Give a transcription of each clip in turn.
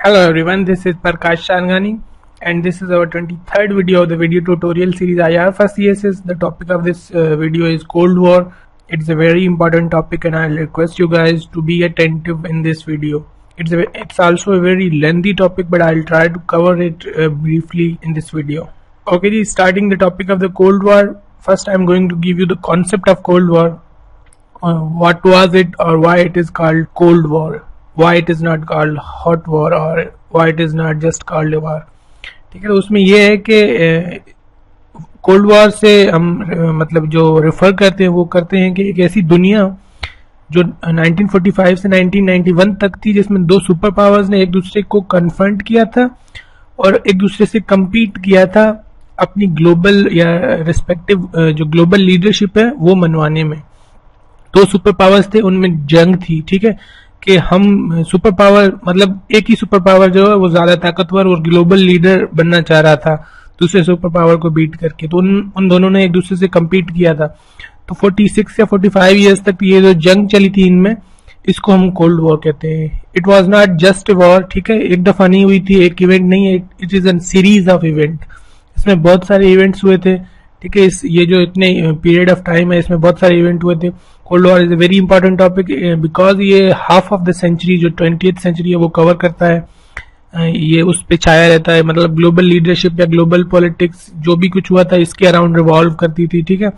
Hello everyone, this is Prakash Shangani and this is our 23rd video of the video tutorial series IR for CSS. The topic of this video is Cold War. It's a very important topic and I'll request you guys to be attentive in this video. It's also a very lengthy topic, but I'll try to cover it briefly in this video. Okay, starting the topic of the Cold War. First I'm going to give you the concept of Cold War. What was it or why it is called Cold War. Why it is not called hot war or why it is not just called a war. ठीक है, तो उसमें ये है कि cold war से हम मतलब जो रेफर करते हैं वो करते हैं कि एक ऐसी दुनिया जो 1945 से 1991 तक थी जिसमें दो सुपर पावर्स ने एक दूसरे को कन्फ्रंट किया था और एक दूसरे से कम्पीट किया था अपनी ग्लोबल या रिस्पेक्टिव जो ग्लोबल लीडरशिप है वो मनवाने में. दो सुपर पावर्स थे, उनमें जंग थी. ठीक है, कि हम सुपर पावर मतलब एक ही सुपर पावर जो है वो ज्यादा ताकतवर और ग्लोबल लीडर बनना चाह रहा था दूसरे सुपर पावर को बीट करके. तो उन दोनों ने एक दूसरे से कम्पीट किया था. तो 46 या 45 इयर्स तक ये जो जंग चली थी इनमें, इसको हम कोल्ड वॉर कहते हैं. It was not just a war. ठीक है, एक दफा नहीं हुई थी, एक इवेंट नहीं है, it is an series of event. इसमें बहुत सारे इवेंट्स हुए थे. ठीक है, ये जो इतने पीरियड ऑफ टाइम है इसमें बहुत सारे इवेंट हुए थे. Cold war is a very important topic because ये हाफ ऑफ द सेंचुरी जो 20th सेंचुरी है वो कवर करता है. ये उस पे छाया रहता है, मतलब ग्लोबल लीडरशिप या ग्लोबल पॉलिटिक्स जो भी कुछ हुआ था इसके अराउंड रिवॉल्व करती थी. ठीक है,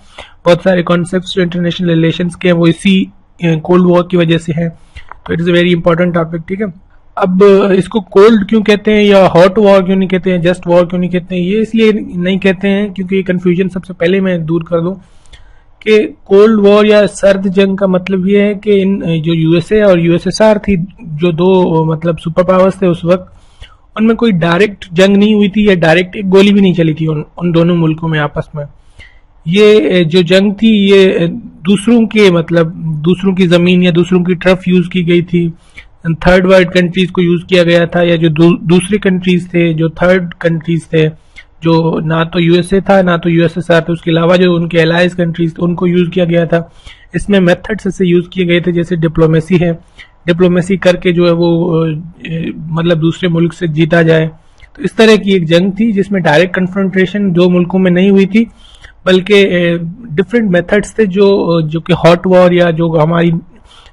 बहुत सारे कॉन्सेप्ट्स जो इंटरनेशनल रिलेशंस के हैं वो इसी कोल्ड वॉर की वजह से हैं. तो it is a very important topic. ठीक है, अब इसको कोल्ड क्यों कहते हैं या हॉट वॉर क्यों नहीं कहते हैं, जस्ट वॉर क्यों नहीं कहते हैं, ये इसलिए नहीं कहते हैं क्योंकि ये कंफ्यूजन सबसे पहले मैं दूर कर दूं कि कोल्ड वॉर या सर्द जंग का मतलब ये है कि इन जो यूएसए और यूएसएसआर थी, जो दो मतलब सुपर पावर्स थे उस वक्त, उनमें कोई डायरेक्ट जंग नहीं हुई थी या डायरेक्ट एक गोली भी नहीं चली थी उन दोनों मुल्कों में आपस में. ये जो जंग थी ये दूसरों के मतलब दूसरों की जमीन या दूसरों की टर्फ यूज की गई थी. थर्ड वर्ल्ड कंट्रीज को यूज किया गया था या जो दूसरे कंट्रीज थे, जो थर्ड कंट्रीज थे, जो ना तो यूएसए था ना तो यूएसएसआर था, उसके अलावा जो उनके एलाइज कंट्रीज थे उनको यूज किया गया था. इसमें मेथड्स ऐसे यूज किए गए थे जैसे डिप्लोमेसी है, डिप्लोमेसी करके जो है वो मतलब दूसरे मुल्क से जीता जाए. तो इस तरह की एक जंग थी जिसमें डायरेक्ट कन्फ्रंटेशन दो मुल्कों में नहीं हुई थी, बल्कि डिफरेंट मेथड्स थे जो कि हॉट वॉर या जो हमारी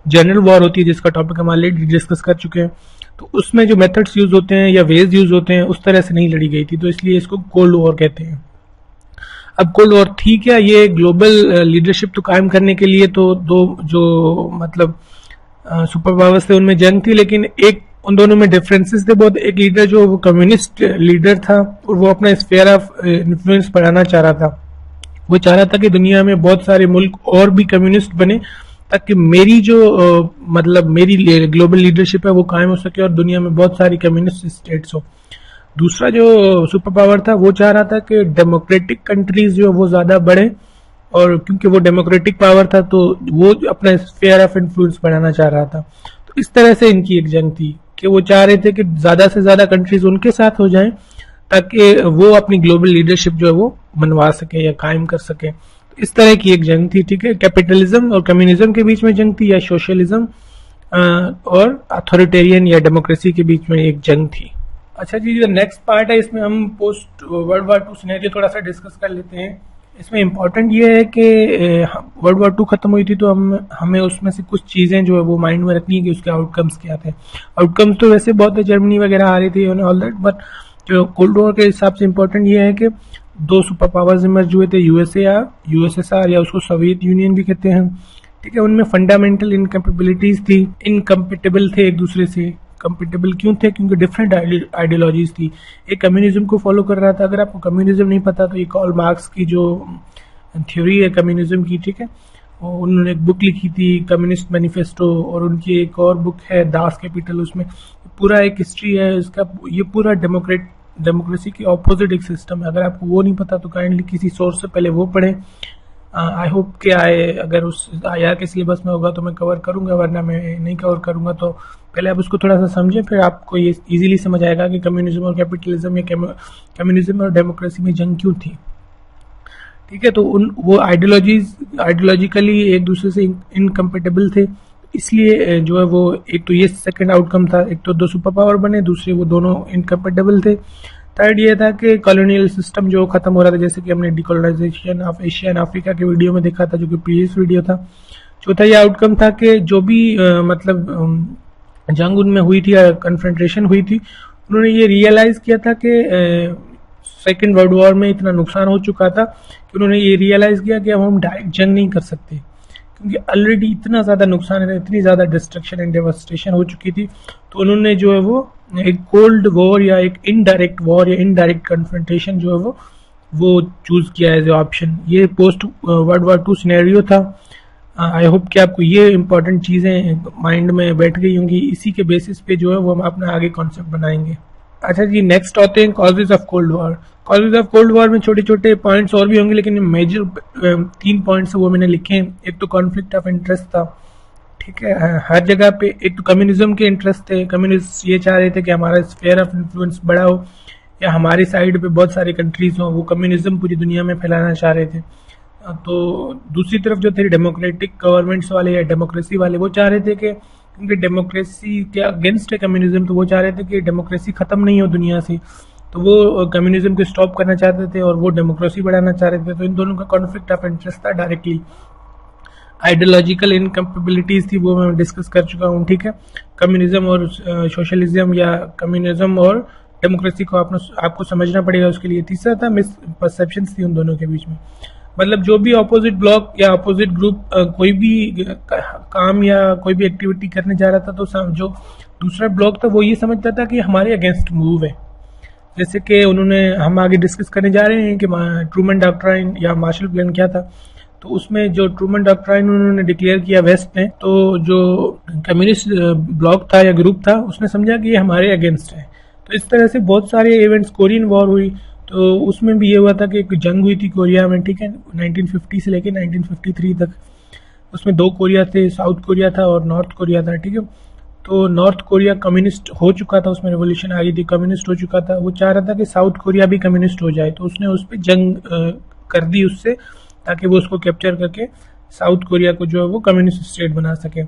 जनरल वॉर होती है जिसका टॉपिक हम ऑलरेडी डिस्कस कर चुके हैं. तो उसमें जो मेथड्स यूज होते हैं या वेज यूज होते हैं उस तरह से नहीं लड़ी गई थी, तो इसलिए इसको कोल्ड वॉर कहते हैं. अब कोल्ड वॉर थी क्या, ये ग्लोबल लीडरशिप तो कायम करने के लिए तो दो जो मतलब सुपर पावर्स थे उनमें जंग थी, लेकिन एक उन दोनों में डिफरेंसेस थे बहुत. एक लीडर जो वो कम्युनिस्ट लीडर था और वो अपना स्फीयर ऑफ इन्फ्लुएंस बढ़ाना चाह रहा था. वो चाह रहा था कि दुनिया में बहुत सारे मुल्क और भी कम्युनिस्ट बने ताकि मेरी जो मतलब मेरी ग्लोबल लीडरशिप है वो कायम हो सके और दुनिया में बहुत सारी कम्युनिस्ट स्टेट्स हो. दूसरा जो सुपर पावर था वो चाह रहा था कि डेमोक्रेटिक कंट्रीज जो वो ज्यादा बढ़े, और क्योंकि वो डेमोक्रेटिक पावर था तो वो अपना स्फीयर ऑफ इन्फ्लुएंस बढ़ाना चाह रहा था. तो इस तरह से इनकी एक जंग थी कि वो चाह रहे थे कि ज्यादा से ज्यादा कंट्रीज उनके साथ हो जाएं ताकि वो अपनी ग्लोबल लीडरशिप जो है वो मनवा सके या कायम कर सके. इस तरह की एक जंग थी. ठीक है, कैपिटलिज्म और कम्युनिज्म के बीच में जंग थी या सोशलिज्म और अथॉरिटेरियन या डेमोक्रेसी के बीच में एक जंग थी. अच्छा जी, जो नेक्स्ट पार्ट है इसमें हम पोस्ट वर्ल्ड वॉर 2 सिनेरियो थोड़ा सा डिस्कस कर लेते हैं. इसमें इम्पोर्टेंट ये है कि वर्ल्ड वॉर 2 खत्म हुई थी तो हमें उसमें से कुछ चीजें जो है वो माइंड में रखनी है कि उसके आउटकम्स क्या थे. आउटकम्स तो वैसे बहुत है, जर्मनी वगैरह आ रही थी ऑल दैट, बट जो कोल्ड वॉर के हिसाब से इम्पोर्टेंट ये है कि दो सुपर पावर्स इमर्ज हुए थे, यूएसए या यूएसएसआर या उसको सोवियत यूनियन भी कहते हैं. ठीक है, उनमें फंडामेंटल इनकैपेबिलिटीज थी, इनकम्पेटेबल थे एक दूसरे से. कंपेटेबल क्यों थे, क्योंकि डिफरेंट आइडियोलॉजीज थी. एक कम्युनिज्म को फॉलो कर रहा था. अगर आपको कम्युनिज्म नहीं पता तो ये कार्ल मार्क्स की जो थ्योरी है कम्युनिज्म की, ठीक है, उन्होंने एक बुक लिखी थी कम्युनिस्ट मैनिफेस्टो, और उनकी एक और बुक है दास कैपिटल. उसमें पूरा एक हिस्ट्री है इसका. ये पूरा डेमोक्रेसी के ऑपोजिट एक सिस्टम है. अगर आपको वो नहीं पता तो काइंडली किसी सोर्स से पहले वो पढ़ें. आई होप कि अगर उस आईआर के सिलेबस में होगा तो मैं कवर करूंगा, वरना मैं नहीं कवर करूंगा. तो पहले आप उसको थोड़ा सा समझें, फिर आपको ये इजीली समझ आएगा कि कम्युनिज्म और कैपिटलिज्म या कम्युनिज्म और डेमोक्रेसी में जंग क्यों थी. ठीक है, तो वो आइडियोलॉजिकली एक दूसरे से इनकम्पेटेबल थे. इसलिए जो है वो एक तो ये सेकंड आउटकम था, एक तो दो सुपर पावर बने, दूसरे वो दोनों इनकम्पेटेबल थे। थर्ड ये था कि कॉलोनियल सिस्टम जो खत्म हो रहा था, जैसे कि हमने decolonisation of Asia and Africa के वीडियो में देखा था, जो कि प्रीवियस वीडियो था। चौथा ये आउटकम था कि जो भी जंग उनमें हुई थी या कन्फ्रंटेशन हुई थी, उन्होंने ये रियलाइज किया था कि सेकेंड वर्ल्ड वॉर में इतना नुकसान हो चुका था कि उन्होंने ये रियलाइज किया कि अब हम डायरेक्ट जंग नहीं कर सकते, क्योंकि ऑलरेडी इतना ज़्यादा नुकसान है, इतनी ज़्यादा डिस्ट्रक्शन एंड डेवास्टेशन हो चुकी थी। तो उन्होंने जो है वो एक कोल्ड वॉर या एक इनडायरेक्ट वॉर या इनडायरेक्ट कन्फ्रंटेशन जो है वो चूज़ किया एज ए ऑप्शन। ये पोस्ट वर्ल्ड वॉर 2 सिनेरियो था। आई होप कि आपको ये इंपॉर्टेंट चीज़ें माइंड में बैठ गई होंगी। इसी के बेसिस पे जो है वो हम अपना आगे कॉन्सेप्ट बनाएंगे। अच्छा जी, नेक्स्ट आते हैं causes of cold war. Causes of cold war में छोटे छोटे पॉइंट्स और भी होंगे, लेकिन मेजर 3 पॉइंट्स वो मैंने लिखे हैं। एक तो कॉन्फ्लिक्ट ऑफ इंटरेस्ट था, ठीक है, हर जगह पे। एक तो कम्युनिज्म के इंटरेस्ट थे, कम्युनिस्ट ये चाह रहे थे कि हमारा स्फीयर ऑफ इन्फ्लुएंस बड़ा हो या हमारी साइड पे बहुत सारे कंट्रीज हों, वो कम्युनिज्म पूरी दुनिया में फैलाना चाह रहे थे। तो दूसरी तरफ जो थे डेमोक्रेटिक गवर्नमेंट्स वाले या डेमोक्रेसी वाले, वो चाह रहे थे कि क्योंकि डेमोक्रेसी के अगेंस्ट है कम्युनिज्म, तो वो चाह रहे थे कि डेमोक्रेसी खत्म नहीं हो दुनिया से, तो वो कम्युनिज्म को स्टॉप करना चाहते थे और वो डेमोक्रेसी बढ़ाना चाह रहे थे। तो इन दोनों का कॉन्फ्लिक्ट ऑफ इंटरेस्ट था डायरेक्टली। आइडियोलॉजिकल इनकम्पेबिलिटीज थी, वो मैं डिस्कस कर चुका हूँ, ठीक है। कम्युनिज्म और सोशलिज्म या कम्युनिज्म और डेमोक्रेसी को आपको समझना पड़ेगा उसके लिए। तीसरा था मिस परसेप्शंस थी उन दोनों के बीच में। मतलब जो भी अपोजिट ब्लॉक या अपोजिट ग्रुप कोई भी काम या कोई भी एक्टिविटी करने जा रहा था, तो जो दूसरा ब्लॉक था वो ये समझता था कि हमारे अगेंस्ट मूव है। जैसे कि हम आगे डिस्कस करने जा रहे हैं कि ट्रूमन डॉक्ट्राइन या मार्शल प्लान क्या था। तो उसमें जो ट्रूमन डॉक्ट्राइन उन्होंने डिक्लेयर किया वेस्ट ने, तो जो कम्युनिस्ट ब्लॉक था या ग्रुप था, उसने समझा कि ये हमारे अगेंस्ट है। तो इस तरह से बहुत सारे इवेंट्स, कोरियन वॉर हुई, तो उसमें भी ये हुआ था कि एक जंग हुई थी कोरिया में, ठीक है, 1950 से लेकर 1953 तक। उसमें 2 कोरिया थे, साउथ कोरिया था और नॉर्थ कोरिया था, ठीक है। तो नॉर्थ कोरिया कम्युनिस्ट हो चुका था, उसमें रेवोल्यूशन आ गई थी, कम्युनिस्ट हो चुका था। वो चाह रहा था कि साउथ कोरिया भी कम्युनिस्ट हो जाए, तो उसने उस पर जंग कर दी उससे, ताकि वो उसको कैप्चर करके साउथ कोरिया को जो है वो कम्युनिस्ट स्टेट बना सके।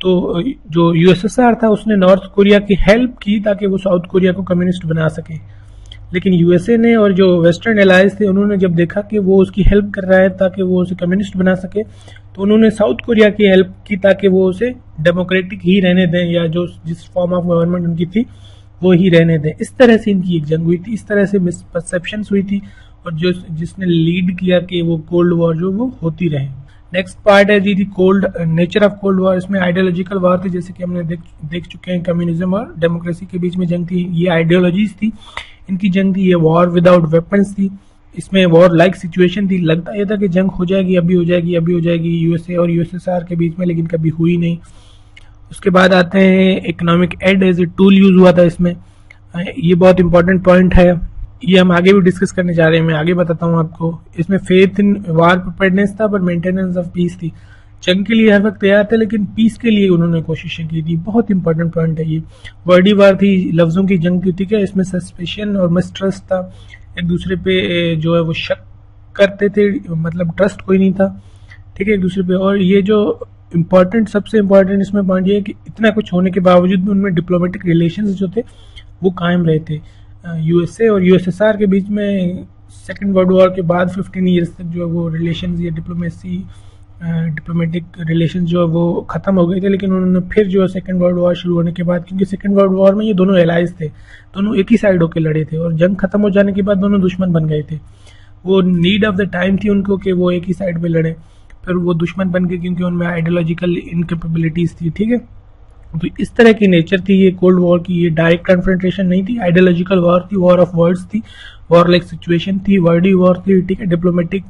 तो जो यूएसएसआर था उसने नॉर्थ कोरिया की हेल्प की ताकि वो साउथ कोरिया को कम्युनिस्ट बना सके। लेकिन यूएसए ने और जो वेस्टर्न एलायंस थे, उन्होंने जब देखा कि वो उसकी हेल्प कर रहा है ताकि वो उसे कम्युनिस्ट बना सके, तो उन्होंने साउथ कोरिया की हेल्प की ताकि वो उसे डेमोक्रेटिक ही रहने दें, या जो जिस फॉर्म ऑफ गवर्नमेंट उनकी थी वो ही रहने दें। इस तरह से इनकी एक जंग हुई थी, इस तरह से मिसपरसेप्शंस हुई थी, और जिसने लीड किया कि वो कोल्ड वॉर जो वो होती रहे। नेक्स्ट पार्ट है जी the cold nature of cold war. इसमें आइडियोलॉजिकल वॉर थी, जैसे कि हमने देख चुके हैं। कम्युनिज्म और डेमोक्रेसी के बीच में जंग थी, ये आइडियोलॉजीज थी, इनकी जंग थी। ये वॉर विदाउट वेपन्स थी, इसमें वॉर लाइक सिचुएशन थी। लगता यह था कि जंग हो जाएगी, अभी हो जाएगी, अभी हो जाएगी, यूएसए और यूएसएसआर के बीच में, लेकिन कभी हुई नहीं। उसके बाद आते हैं economic aid as a tool use हुआ था इसमें। ये बहुत इंपॉर्टेंट पॉइंट है, ये हम आगे भी डिस्कस करने जा रहे हैं, मैं आगे बताता हूँ आपको। इसमें फेथ इन वार प्रिपेयर्डनेस था, पर मेंटेनेंस ऑफ पीस थी। जंग के लिए हर वक्त तैयार थे, लेकिन पीस के लिए उन्होंने कोशिशें की थी। बहुत इंपॉर्टेंट पॉइंट है ये। वर्डी वार थी, लफ्जों की जंग थी, ठीक है। इसमें सस्पेशन और मिसट्रस्ट था, एक दूसरे पे जो है वो शक करते थे, मतलब ट्रस्ट कोई नहीं था, ठीक है, एक दूसरे पे। और ये जो सबसे इम्पोर्टेंट इसमें पॉइंट ये है कि इतना कुछ होने के बावजूद भी उनमें डिप्लोमेटिक रिलेशंस जो थे वो कायम रहे थे। यूएसए और यूएसएसआर के बीच में सेकेंड वर्ल्ड वॉर के बाद 15 ईयर्स तक जो है वो रिलेशंस या डिप्लोमेटिक रिलेशंस जो है वो ख़त्म हो गए थे। लेकिन उन्होंने फिर जो है सेकेंड वर्ल्ड वॉर शुरू होने के बाद, क्योंकि सेकेंड वर्ल्ड वॉर में ये दोनों एलाइज थे, दोनों एक ही साइड होकर लड़े थे, और जंग खत्म हो जाने के बाद दोनों दुश्मन बन गए थे। वो नीड ऑफ द टाइम थी उनको कि वो एक ही साइड पे लड़े, फिर वो दुश्मन बन गए क्योंकि उनमें आइडियोलॉजिकल इनकेपेबिलिटीज थी, ठीक है। तो इस तरह की नेचर थी ये कोल्ड वॉर की। ये डायरेक्ट कन्फ्रंटेशन नहीं थी, आइडियोलॉजिकल वॉर थी, वॉर ऑफ वर्ड्स थी, वॉर लाइक सिचुएशन थी, वर्डी वॉर थी, ठीक है। डिप्लोमेटिक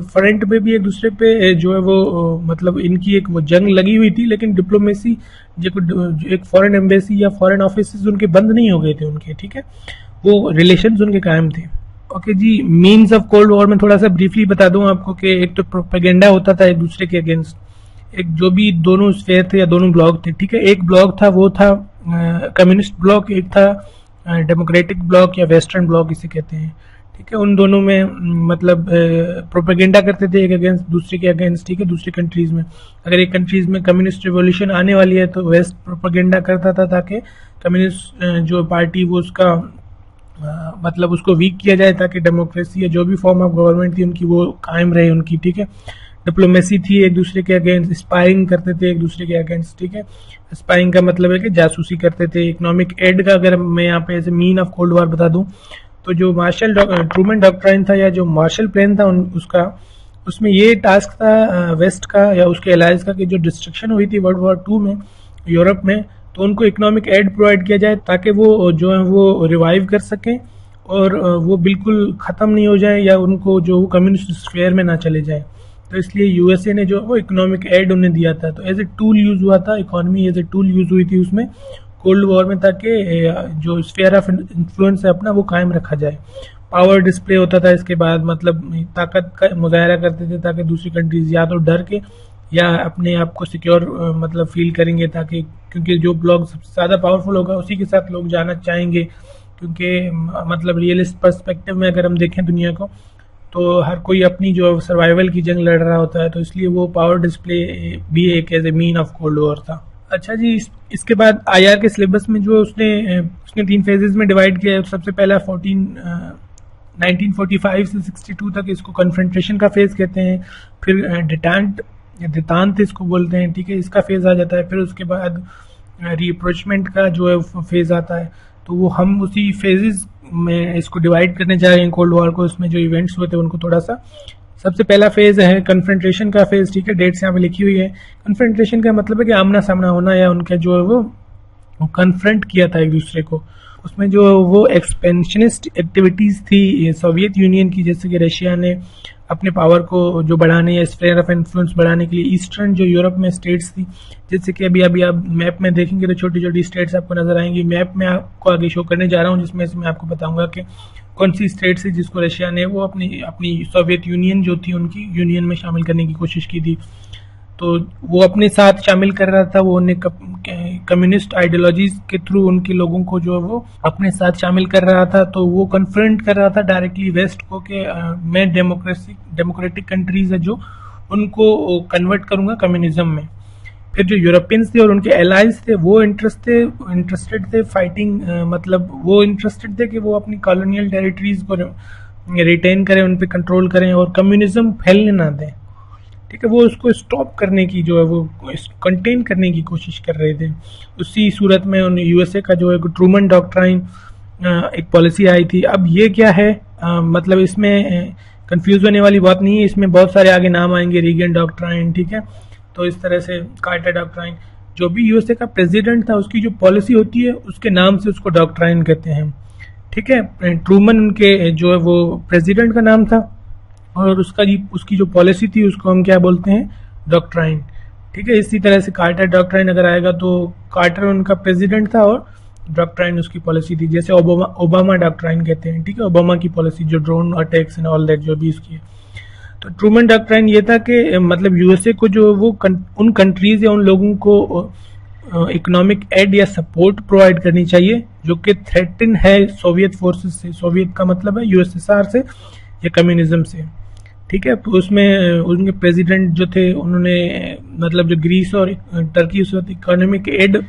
फ्रंट पे भी एक दूसरे पे जो है वो मतलब इनकी एक वो जंग लगी हुई थी, लेकिन डिप्लोमेसी जो एक फॉरेन एम्बेसी या फॉरेन ऑफिस उनके बंद नहीं हो गए थे उनके, ठीक है, वो रिलेशंस उनके कायम थे। ओके जी, मीन्स ऑफ कोल्ड वॉर में थोड़ा सा ब्रीफली बता दूं आपको कि एक तो प्रोपेगेंडा होता था एक दूसरे के अगेंस्ट, एक जो भी दोनों स्फेयर थे या दोनों ब्लॉक थे, ठीक है। एक ब्लॉक था वो था कम्युनिस्ट ब्लॉक, एक था डेमोक्रेटिक ब्लॉक या वेस्टर्न ब्लॉक इसे कहते हैं, ठीक है। उन दोनों में मतलब प्रोपेगेंडा करते थे एक अगेंस्ट दूसरे के अगेंस्ट, ठीक है, दूसरी कंट्रीज में। अगर एक कंट्रीज में कम्युनिस्ट रिवॉल्यूशन आने वाली है तो वेस्ट प्रोपेगेंडा करता था ताकि कम्युनिस्ट जो पार्टी वो उसका मतलब उसको वीक किया जाए, ताकि डेमोक्रेसी या जो भी फॉर्म ऑफ गवर्नमेंट थी उनकी वो कायम रहे उनकी, ठीक है। डिप्लोमेसी थी, एक दूसरे के अगेंस्ट स्पाइंग करते थे एक दूसरे के अगेंस्ट, ठीक है। स्पाइंग का मतलब है कि जासूसी करते थे। इकोनॉमिक एड का अगर मैं यहाँ पे ऐसे मीन ऑफ कोल्ड वॉर बता दूं तो जो मार्शल ट्रूमन डॉक्ट्राइन था या जो मार्शल प्लान था उसका, उसमें ये टास्क था वेस्ट का या उसके एलायंस का कि जो डिस्ट्रक्शन हुई थी वर्ल्ड वॉर 2 में यूरोप में, तो उनको इकोनॉमिक एड प्रोवाइड किया जाए ताकि वो जो है वो रिवाइव कर सकें और वो बिल्कुल ख़त्म नहीं हो जाए या उनको जो कम्युनिस्ट स्फेयर में ना चले जाए। तो इसलिए यूएसए ने जो वो इकोनॉमिक एड उन्हें दिया था, तो एज ए टूल यूज हुआ था, economy as a tool use हुई थी उसमें कोल्ड वॉर में, ताकि जो स्फेयर ऑफ इन्फ्लुएंस है अपना वो कायम रखा जाए। पावर डिस्प्ले होता था इसके बाद, मतलब ताकत का मुजाहरा करते थे ताकि दूसरी कंट्रीज या तो डर के या अपने आप को सिक्योर मतलब फील करेंगे, ताकि क्योंकि जो ब्लॉग सबसे ज़्यादा पावरफुल होगा उसी के साथ लोग जाना चाहेंगे। क्योंकि मतलब रियलिस्ट पर्सपेक्टिव में अगर हम देखें दुनिया को तो हर कोई अपनी जो सर्वाइवल की जंग लड़ रहा होता है, तो इसलिए वो पावर डिस्प्ले भी एक as a mean of cold war था। अच्छा जी, इसके बाद आईआर के सिलेबस में जो उसने 3 फेजेस में डिवाइड किया है। सबसे पहला 1945 से 62 तक इसको कन्फ्रंटेशन का फेज कहते हैं। फिर डिटांत इसको बोलते हैं, ठीक है, इसका फेज आ जाता है। फिर उसके बाद रीअप्रोचमेंट का जो है फेज आता है। तो वो हम उसी फेजेस में इसको डिवाइड करने जा रहे हैं कोल्ड वॉर को। उसमें जो इवेंट्स हुए थे उनको थोड़ा सा, सबसे पहला फेज है कन्फ्रंटेशन का फेज, ठीक है, डेट्स यहाँ पे लिखी हुई है। कन्फ्रंटेशन का मतलब है कि आमना सामना होना या उनका जो है वो कन्फ्रंट किया था एक दूसरे को। उसमें जो वो एक्सपेंशनिस्ट एक्टिविटीज थी सोवियत यूनियन की, जैसे कि रशिया ने अपने पावर को जो बढ़ाने या स्फीयर ऑफ इन्फ्लुएंस बढ़ाने के लिए ईस्टर्न जो यूरोप में स्टेट्स थी, जैसे कि अभी आप मैप में देखेंगे तो छोटी छोटी स्टेट्स आपको नजर आएंगी। मैप में आपको आगे शो करने जा रहा हूँ, जिसमें मैं आपको बताऊंगा कि कौन सी स्टेट्स है जिसको रशिया ने वो अपनी सोवियत यूनियन जो थी उनकी यूनियन में शामिल करने की कोशिश की थी। तो वो अपने साथ शामिल कर रहा था, वो उन्हें कम्युनिस्ट आइडियोलॉजीज के थ्रू उनके लोगों को जो वो अपने साथ शामिल कर रहा था। तो वो कन्फ्रंट कर रहा था डायरेक्टली वेस्ट को कि मैं डेमोक्रेटिक कंट्रीज है जो उनको कन्वर्ट करूंगा कम्युनिज्म में। फिर जो यूरोपियंस थे और उनके एलाइंस थे वो इंटरेस्टेड थे फाइटिंग, मतलब वो इंटरेस्टेड थे कि वो अपनी कॉलोनियल टेरिटरीज को रिटेन करें, उन पर कंट्रोल करें और कम्युनिज्म फैलने ना दें, ठीक है। वो उसको स्टॉप करने की जो है वो कंटेन करने की कोशिश कर रहे थे। उसी सूरत में उन यूएसए का जो है ट्रूमन डॉक्ट्राइन एक पॉलिसी आई थी। अब ये क्या है, मतलब इसमें कंफ्यूज होने वाली बात नहीं है, इसमें बहुत सारे आगे नाम आएंगे, रीगन डॉक्ट्राइन, ठीक है। तो इस तरह से कार्टर डॉक्ट्राइन, जो भी यूएसए का प्रेसिडेंट था उसकी जो पॉलिसी होती है उसके नाम से उसको डॉक्ट्राइन कहते हैं, ठीक है। ट्रूमन उनके जो है वो प्रेसिडेंट का नाम था और उसकी जो पॉलिसी थी उसको हम क्या बोलते हैं, डॉक्ट्राइन, ठीक है। इसी तरह से कार्टर डॉक्ट्राइन अगर आएगा तो कार्टर उनका प्रेसिडेंट था और डॉक्ट्राइन उसकी पॉलिसी थी, जैसे ओबामा डॉक्ट्राइन कहते हैं, ठीक है, ओबामा की पॉलिसी जो drone attacks and all that जो भी इसकी है। तो ट्रूमन डॉक्ट्राइन ये था कि मतलब यूएसए को जो वो उन कंट्रीज या उन लोगों को इकोनॉमिक एड या सपोर्ट प्रोवाइड करनी चाहिए जो कि थ्रेटन है सोवियत फोर्सेस से। सोवियत का मतलब है यूएसएसआर से या कम्युनिज्म से, ठीक है। तो उसमें उनके प्रेसिडेंट जो थे उन्होंने मतलब जो ग्रीस और टर्की उस वक्त इकोनॉमिक एड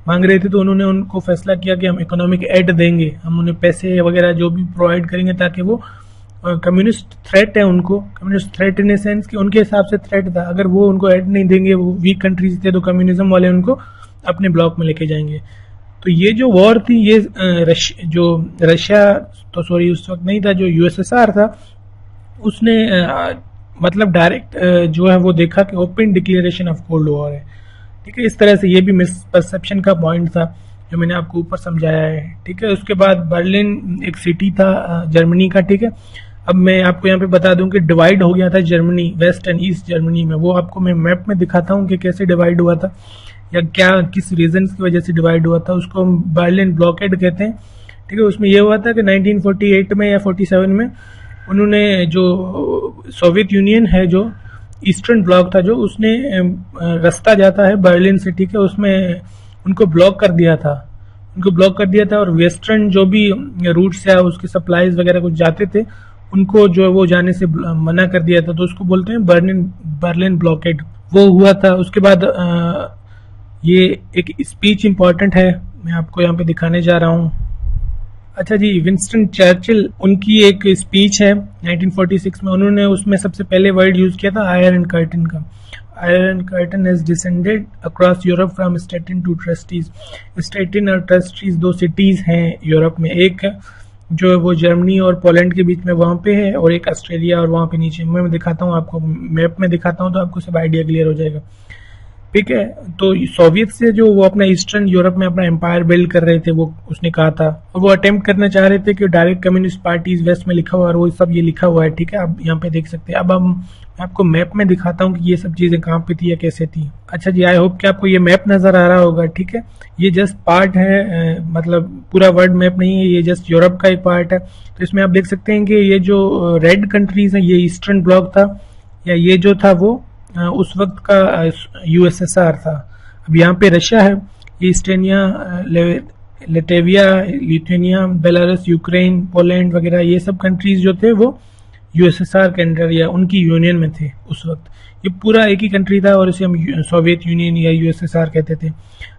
मांग रहे थे, तो उन्होंने उनको फैसला किया कि हम इकोनॉमिक एड देंगे, हम उन्हें पैसे वगैरह जो भी प्रोवाइड करेंगे ताकि वो कम्युनिस्ट थ्रेट है उनको, communist threat in a sense कि उनके हिसाब से थ्रेट था, अगर वो उनको एड नहीं देंगे, वो वीक कंट्रीज थे तो कम्युनिज्म वाले उनको अपने ब्लॉक में लेके जाएंगे। तो ये जो वॉर थी ये जो रशिया तो सॉरी उस वक्त नहीं था, जो यूएसएसआर था उसने मतलब डायरेक्ट जो है वो देखा कि open declaration of cold war है, ठीक है। इस तरह से ये भी मिसपरसेप्शन का पॉइंट था जो मैंने आपको ऊपर समझाया है, ठीक है। उसके बाद बर्लिन एक सिटी था जर्मनी का, ठीक है। अब मैं आपको यहाँ पे बता दूं कि डिवाइड हो गया था Germany west and east Germany में, वो आपको मैं मैप में दिखाता हूँ कि कैसे डिवाइड हुआ था या क्या किस रीजन की वजह से डिवाइड हुआ था। उसको हम बर्लिन ब्लॉकेड कहते हैं, ठीक है। उसमें यह हुआ था कि 1948 में या 47 में उन्होंने जो सोवियत यूनियन है जो ईस्टर्न ब्लॉक था जो उसने रास्ता जाता है बर्लिन से, ठीक है, उसमें उनको ब्लॉक कर दिया था। उनको ब्लॉक कर दिया था, और वेस्टर्न जो भी रूट्स या उसके सप्लाईज वगैरह कुछ जाते थे उनको जो है वो जाने से मना कर दिया था। तो उसको बोलते हैं बर्लिन ब्लॉकेड, वो हुआ था। उसके बाद ये एक स्पीच इंपॉर्टेंट है, मैं आपको यहाँ पे दिखाने जा रहा हूँ। अच्छा जी, विंस्टन चर्चिल, उनकी एक स्पीच है 1946 में, उन्होंने उसमें सबसे पहले वर्ड यूज किया था आयरन कर्टन का। Iron curtain has descended across Europe from Stettin to Trieste. Stettin और ट्रस्टीज दो सिटीज हैं यूरोप में, एक जो है वो जर्मनी और पोलैंड के बीच में वहाँ पे है, और एक ऑस्ट्रेलिया और वहाँ पे नीचे। मैं दिखाता हूँ आपको, मैप में दिखाता हूँ तो आपको सब आइडिया क्लियर हो जाएगा। ठीक है, तो सोवियत से जो वो अपना ईस्टर्न यूरोप में अपना एम्पायर बिल्ड कर रहे थे, वो उसने कहा था, और वो अटेम्प्ट करना चाह रहे थे कि डायरेक्ट कम्युनिस्ट पार्टीज वेस्ट में लिखा हुआ है, और वो सब ये लिखा हुआ है। ठीक है, आप यहाँ पे देख सकते हैं। अब हम आपको मैप में दिखाता हूँ कि ये सब चीजें कहाँ पे थी या कैसे थी। अच्छा जी, आई होप कि आपको ये मैप नजर आ रहा होगा। ठीक है, ये जस्ट पार्ट है, मतलब पूरा वर्ल्ड मैप नहीं है, ये जस्ट यूरोप का एक पार्ट है। तो इसमें आप देख सकते हैं कि ये जो रेड कंट्रीज है ये ईस्टर्न ब्लॉक था, या ये जो था वो उस वक्त का यूएसएसआर था। अब यहाँ पे रशिया है, ईस्टर्निया, लेटेविया, लिथुआनिया, बेलारूस, यूक्रेन, पोलैंड वगैरह, ये सब कंट्रीज जो थे वो यूएसएसआर के अंडर या उनकी यूनियन में थे उस वक्त। ये पूरा एक ही कंट्री था, और इसे हम सोवियत यूनियन या यूएसएसआर कहते थे।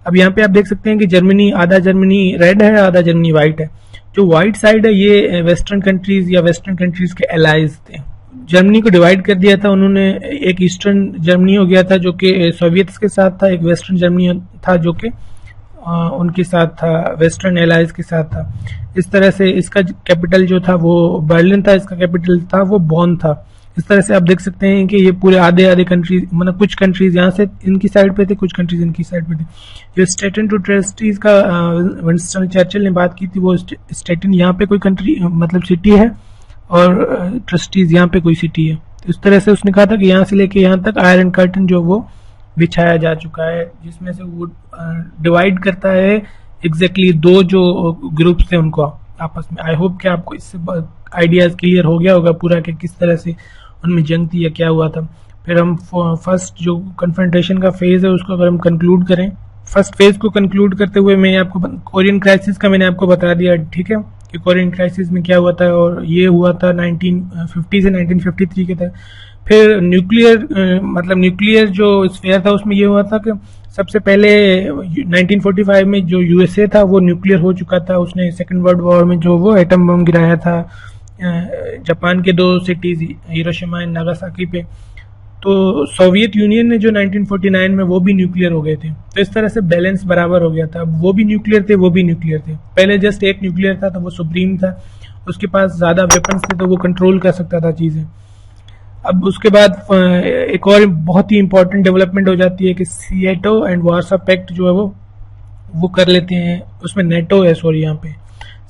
अब यहाँ पे आप देख सकते हैं कि जर्मनी, आधा जर्मनी रेड है, आधा जर्मनी व्हाइट है। जो व्हाइट साइड है ये वेस्टर्न कंट्रीज या वेस्टर्न कंट्रीज के एलाइज थे। जर्मनी को डिवाइड कर दिया था उन्होंने, एक ईस्टर्न जर्मनी हो गया था जो कि सोवियत के साथ था, एक वेस्टर्न जर्मनी था जो कि उनके साथ था, वेस्टर्न एलाइज के साथ था। इस तरह से इसका कैपिटल जो था वो बर्लिन था, इसका कैपिटल था वो बॉन था। इस तरह से आप देख सकते हैं कि ये पूरे आधे आधे कंट्रीज, मतलब कुछ कंट्रीज यहाँ से इनकी साइड पे थे, कुछ कंट्रीज इनकी साइड पे थे। जो स्टेटिन टू ट्रस्टीज का विंस्टन चर्चिल ने बात की थी, वो स्टेटिन यहाँ पे कोई कंट्री मतलब सिटी है, और ट्रस्टीज यहाँ पे कोई सिटी है। तो इस तरह से उसने कहा था कि यहाँ से लेके यहाँ तक आयरन कर्टन जो वो बिछाया जा चुका है, जिसमें से वो डिवाइड करता है एग्जैक्टली दो जो ग्रुप्स थे उनको आपस में। आई होप कि आपको इससे आइडियाज क्लियर हो गया होगा पूरा कि किस तरह से उनमें जंग थी या क्या हुआ था। फिर हम फर्स्ट जो कन्फ्रंटेशन का फेज है उसको अगर हम कंक्लूड करें, फर्स्ट फेज को कंक्लूड करते हुए मैं आपको कोरियन क्राइसिस का मैंने आपको बता दिया। ठीक है, कि कोरियन क्राइसिस में क्या हुआ था, और ये हुआ था 1950 से 1953 के तक। फिर न्यूक्लियर मतलब न्यूक्लियर जो स्फीयर था उसमें ये हुआ था कि सबसे पहले 1945 में जो यूएसए था वो न्यूक्लियर हो चुका था, उसने सेकेंड वर्ल्ड वॉर में जो वो एटम बम गिराया था जापान के दो सिटीज हिरोशिमा एंड नागासाकी पे। तो सोवियत यूनियन ने जो 1949 में वो भी न्यूक्लियर हो गए थे। तो इस तरह से बैलेंस बराबर हो गया था। अब वो भी न्यूक्लियर थे, वो भी न्यूक्लियर थे। पहले जस्ट एक न्यूक्लियर था तो वो सुप्रीम था, उसके पास ज्यादा वेपन्स थे तो वो कंट्रोल कर सकता था चीजें। अब उसके बाद एक और बहुत ही इंपॉर्टेंट डेवलपमेंट हो जाती है कि सीएटो एंड वार्सा पैक्ट जो है वो कर लेते हैं। उसमें नेटो है, सॉरी यहाँ पे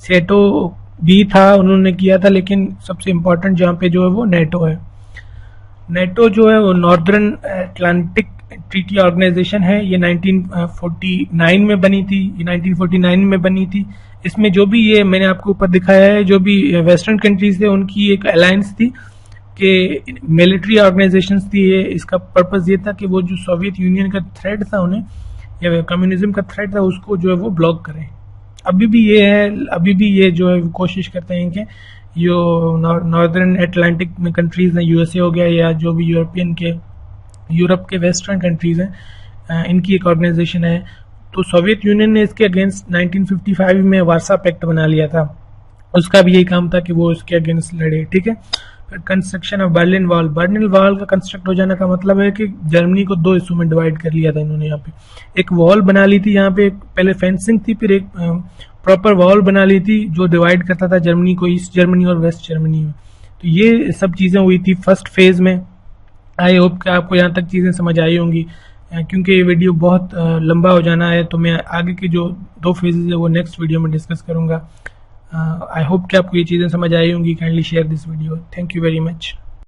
सीएटो भी था, उन्होंने किया था, लेकिन सबसे इम्पोर्टेंट जहाँ पे जो है वो नेटो है। नेटो जो है वो नॉर्दर्न अटलांटिक ट्रीटी ऑर्गेनाइजेशन है। ये 1949 में बनी थी, ये 1949 में बनी थी। इसमें जो भी ये मैंने आपको ऊपर दिखाया है, जो भी वेस्टर्न कंट्रीज थे उनकी एक अलायंस थी कि मिलिट्री ऑर्गेनाइजेशंस थी ये। इसका पर्पस ये था कि वो जो सोवियत यूनियन का थ्रेट था उन्हें, या कम्युनिज्म का थ्रेट था, उसको जो है वो ब्लॉक करें। अभी भी ये है, अभी भी ये जो है कोशिश करते हैं कि जो नॉर्दर्न अटलांटिक में कंट्रीज हैं, यूएसए हो गया या जो भी यूरोप के वेस्टर्न कंट्रीज हैं, इनकी एक ऑर्गेनाइजेशन है। तो सोवियत यूनियन ने इसके अगेंस्ट 1955 में वार्सा पैक्ट बना लिया था। उसका भी यही काम था कि वो इसके अगेंस्ट लड़े। ठीक है, फिर construction of Berlin wall. Berlin wall का कंस्ट्रक्ट हो जाने का मतलब है कि जर्मनी को दो हिस्सों में डिवाइड कर लिया था इन्होंने। यहाँ पे एक वॉल बना ली थी, यहाँ पे पहले फेंसिंग थी, फिर एक प्रॉपर वॉल बना ली थी जो डिवाइड करता था जर्मनी को ईस्ट जर्मनी और वेस्ट जर्मनी में। तो ये सब चीजें हुई थी फर्स्ट फेज में। आई होप कि आपको यहाँ तक चीजें समझ आई होंगी, क्योंकि ये वीडियो बहुत लंबा हो जाना है, तो मैं आगे की जो दो फेजेज है वो नेक्स्ट वीडियो में डिस्कस करूंगा। आई होप कि आपको ये चीजें समझ आई होंगी। Kindly share this video. Thank you very much.